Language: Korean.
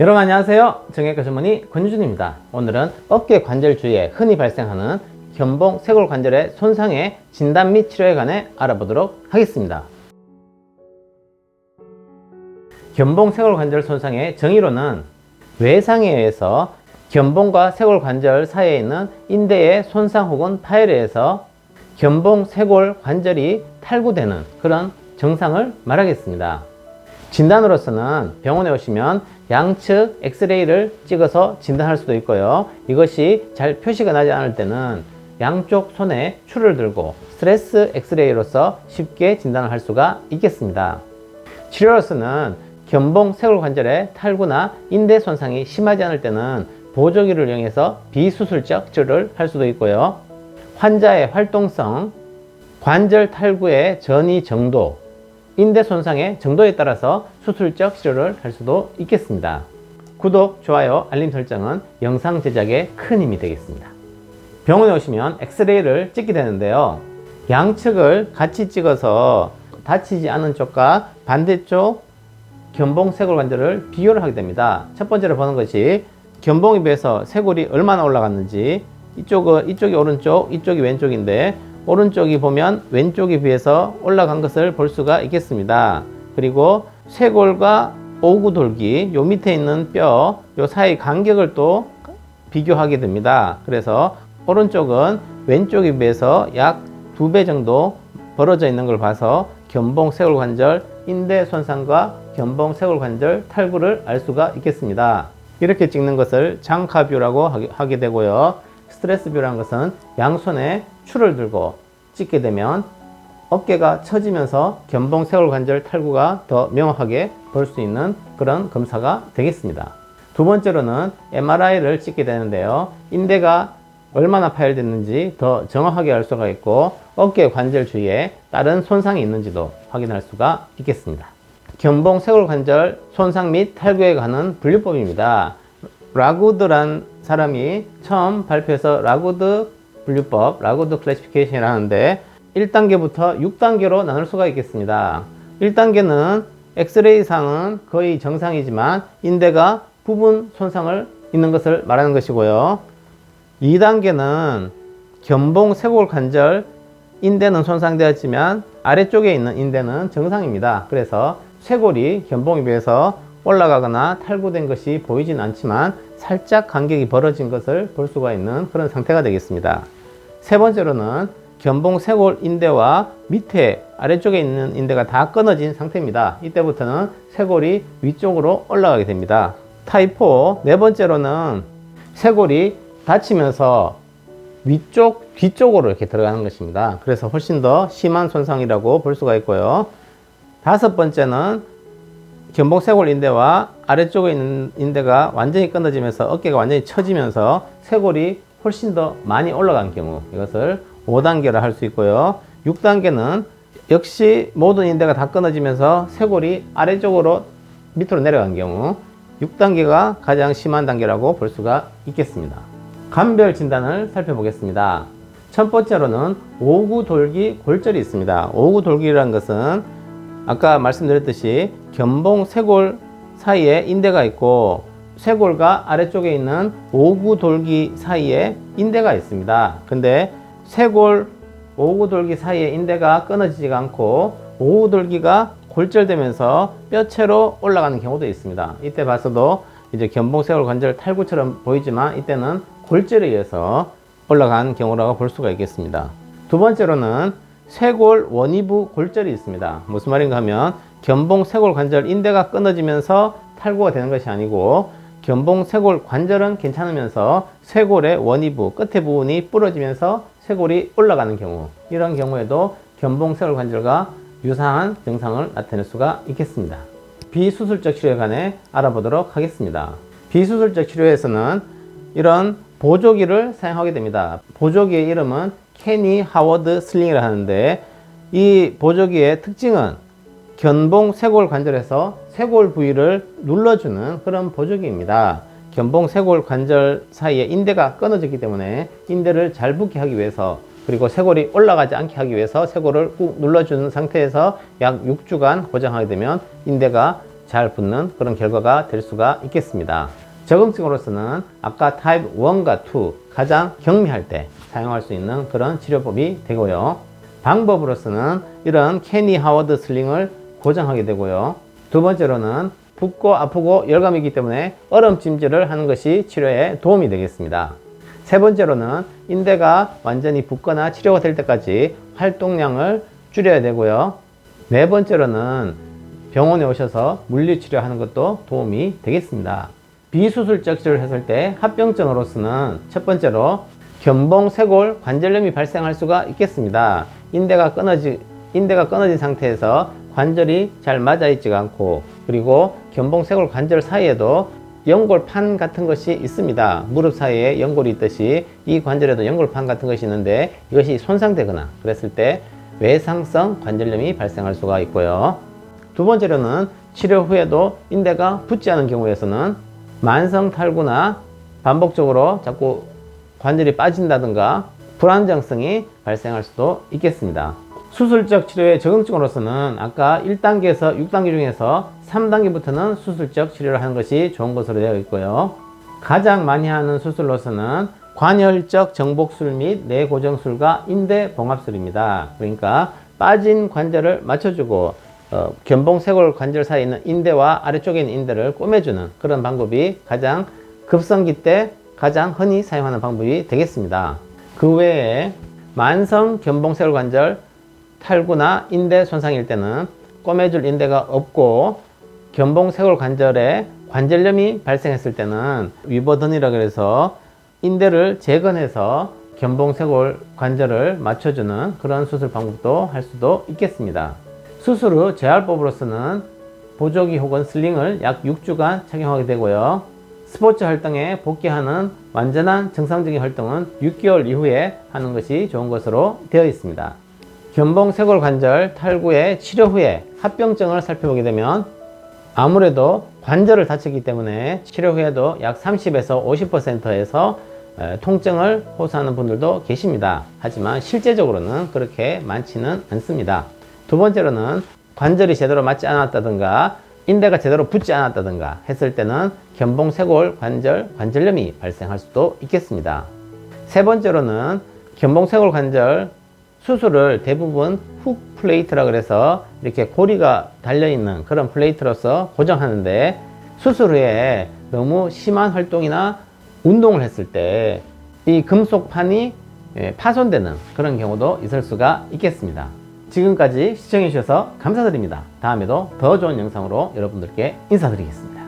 여러분 안녕하세요. 정형외과 전문의 권유준입니다. 오늘은 어깨 관절 주위에 흔히 발생하는 견봉 쇄골 관절의 손상의 진단 및 치료에 관해 알아보도록 하겠습니다. 견봉 쇄골 관절 손상의 정의로는 외상에 의해서 견봉과 쇄골 관절 사이에 있는 인대의 손상 혹은 파열에 의해서 견봉 쇄골 관절이 탈구되는 그런 증상을 말하겠습니다. 진단으로서는 병원에 오시면 양측 엑스레이를 찍어서 진단할 수도 있고요. 이것이 잘 표시가 나지 않을 때는 양쪽 손에 추를 들고 스트레스 엑스레이로서 쉽게 진단을 할 수가 있겠습니다. 치료로서는 견봉 쇄골 관절의 탈구나 인대 손상이 심하지 않을 때는 보조기를 이용해서 비수술적 치료를 할 수도 있고요. 환자의 활동성, 관절 탈구의 전이 정도, 인대 손상의 정도에 따라서 수술적 치료를 할 수도 있겠습니다. 구독, 좋아요, 알림 설정은 영상 제작에 큰 힘이 되겠습니다. 병원에 오시면 엑스레이를 찍게 되는데요. 양측을 같이 찍어서 다치지 않은 쪽과 반대쪽 견봉 쇄골 관절을 비교를 하게 됩니다. 첫 번째로 보는 것이 견봉에 비해서 쇄골이 얼마나 올라갔는지, 이쪽이 오른쪽, 이쪽이 왼쪽인데 오른쪽이 보면 왼쪽에 비해서 올라간 것을 볼 수가 있겠습니다. 그리고 쇄골과 오구돌기, 요 밑에 있는 뼈, 요 사이 간격을 또 비교하게 됩니다. 그래서 오른쪽은 왼쪽에 비해서 약 2배 정도 벌어져 있는 걸 봐서 견봉 쇄골 관절 인대 손상과 견봉 쇄골 관절 탈구를 알 수가 있겠습니다. 이렇게 찍는 것을 장카뷰라고 하게 되고요. 스트레스 뷰라는 것은 양손에 추를 들고 찍게 되면 어깨가 처지면서 견봉 쇄골 관절 탈구가 더 명확하게 볼 수 있는 그런 검사가 되겠습니다. 두 번째로는 MRI를 찍게 되는데요. 인대가 얼마나 파열됐는지 더 정확하게 알 수가 있고 어깨 관절 주위에 다른 손상이 있는지도 확인할 수가 있겠습니다. 견봉 쇄골 관절 손상 및 탈구에 관한 분류법입니다. 라구드란 사람이 처음 발표해서 라구드 분류법, 라구드 클래시피케이션을 하는데 1단계부터 6단계로 나눌 수가 있겠습니다. 1단계는 엑스레이상은 거의 정상이지만 인대가 부분 손상을 있는 것을 말하는 것이고요. 2단계는 견봉 쇄골 관절 인대는 손상되었지만 아래쪽에 있는 인대는 정상입니다. 그래서 쇄골이 견봉에 비해서 올라가거나 탈구된 것이 보이진 않지만 살짝 간격이 벌어진 것을 볼 수가 있는 그런 상태가 되겠습니다. 세 번째로는 견봉 쇄골 인대와 밑에 아래쪽에 있는 인대가 다 끊어진 상태입니다. 이때부터는 쇄골이 위쪽으로 올라가게 됩니다. 타입 4, 네 번째로는 쇄골이 다치면서 위쪽, 뒤쪽으로 이렇게 들어가는 것입니다. 그래서 훨씬 더 심한 손상이라고 볼 수가 있고요. 다섯 번째는 견봉 쇄골 인대와 아래쪽에 있는 인대가 완전히 끊어지면서 어깨가 완전히 처지면서 쇄골이 훨씬 더 많이 올라간 경우, 이것을 5단계로 할 수 있고요. 6단계는 역시 모든 인대가 다 끊어지면서 쇄골이 아래쪽으로 밑으로 내려간 경우, 6단계가 가장 심한 단계라고 볼 수가 있겠습니다. 감별 진단을 살펴보겠습니다. 첫 번째로는 오구돌기 골절이 있습니다. 오구돌기라는 것은 아까 말씀드렸듯이 견봉 쇄골 사이에 인대가 있고 쇄골과 아래쪽에 있는 오구돌기 사이에 인대가 있습니다. 근데 쇄골 오구돌기 사이에 인대가 끊어지지가 않고 오구돌기가 골절되면서 뼈채로 올라가는 경우도 있습니다. 이때 봐서도 이제 견봉 쇄골 관절 탈구처럼 보이지만 이때는 골절에 의해서 올라간 경우라고 볼 수가 있겠습니다. 두 번째로는 쇄골 원위부 골절이 있습니다. 무슨 말인가 하면 견봉 쇄골 관절 인대가 끊어지면서 탈구가 되는 것이 아니고 견봉 쇄골 관절은 괜찮으면서 쇄골의 원위부 끝에 부분이 부러지면서 쇄골이 올라가는 경우, 이런 경우에도 견봉 쇄골 관절과 유사한 증상을 나타낼 수가 있겠습니다. 비수술적 치료에 관해 알아보도록 하겠습니다. 비수술적 치료에서는 이런 보조기를 사용하게 됩니다. 보조기의 이름은 케니 하워드 슬링이라 하는데 이 보조기의 특징은 견봉 쇄골 관절에서 쇄골 부위를 눌러주는 그런 보조기입니다. 견봉 쇄골 관절 사이에 인대가 끊어졌기 때문에 인대를 잘 붙게 하기 위해서, 그리고 쇄골이 올라가지 않게 하기 위해서 쇄골을 꾹 눌러주는 상태에서 약 6주간 고정하게 되면 인대가 잘 붙는 그런 결과가 될 수가 있겠습니다. 적응증으로서는 아까 타입 1과 2 가장 경미할 때 사용할 수 있는 그런 치료법이 되고요. 방법으로서는 이런 케니 하워드 슬링을 고정하게 되고요. 두 번째로는 붓고 아프고 열감이기 때문에 얼음찜질을 하는 것이 치료에 도움이 되겠습니다. 세 번째로는 인대가 완전히 붓거나 치료가 될 때까지 활동량을 줄여야 되고요. 네 번째로는 병원에 오셔서 물리치료하는 것도 도움이 되겠습니다. 비수술적 치료를 했을 때 합병증으로서는 첫 번째로 견봉, 쇄골, 관절염이 발생할 수가 있겠습니다. 인대가 끊어진 상태에서 관절이 잘 맞아 있지가 않고, 그리고 견봉, 쇄골, 관절 사이에도 연골판 같은 것이 있습니다. 무릎 사이에 연골이 있듯이 이 관절에도 연골판 같은 것이 있는데 이것이 손상되거나 그랬을 때 외상성 관절염이 발생할 수가 있고요. 두 번째로는 치료 후에도 인대가 붙지 않은 경우에서는 만성 탈구나 반복적으로 자꾸 관절이 빠진다든가 불안정성이 발생할 수도 있겠습니다. 수술적 치료의 적응증으로서는 아까 1단계에서 6단계 중에서 3단계부터는 수술적 치료를 하는 것이 좋은 것으로 되어 있고요. 가장 많이 하는 수술로서는 관혈적 정복술 및 뇌고정술과 인대 봉합술입니다. 그러니까 빠진 관절을 맞춰주고 견봉, 쇄골 관절 사이에 있는 인대와 아래쪽에 있는 인대를 꼬매주는 그런 방법이 가장 급성기 때 가장 흔히 사용하는 방법이 되겠습니다. 그 외에 만성 견봉, 쇄골 관절 탈구나 인대 손상일 때는 꼬매줄 인대가 없고 견봉, 쇄골 관절에 관절염이 발생했을 때는 위버던이라고 해서 인대를 재건해서 견봉, 쇄골 관절을 맞춰주는 그런 수술 방법도 할 수도 있겠습니다. 수술 후 재활법으로서는 보조기 혹은 슬링을 약 6주간 착용하게 되고요. 스포츠 활동에 복귀하는 완전한 정상적인 활동은 6개월 이후에 하는 것이 좋은 것으로 되어 있습니다. 견봉, 쇄골 관절 탈구의 치료 후에 합병증을 살펴보게 되면 아무래도 관절을 다쳤기 때문에 치료 후에도 약 30에서 50%에서 통증을 호소하는 분들도 계십니다. 하지만 실제적으로는 그렇게 많지는 않습니다. 두 번째로는 관절이 제대로 맞지 않았다든가 인대가 제대로 붙지 않았다든가 했을 때는 견봉, 쇄골 관절, 관절염이 발생할 수도 있겠습니다. 세 번째로는 견봉, 쇄골 관절 수술을 대부분 훅 플레이트라 그래서 이렇게 고리가 달려있는 그런 플레이트로서 고정하는데 수술 후에 너무 심한 활동이나 운동을 했을 때 이 금속판이 파손되는 그런 경우도 있을 수가 있겠습니다. 지금까지 시청해 주셔서 감사드립니다. 다음에도 더 좋은 영상으로 여러분들께 인사드리겠습니다.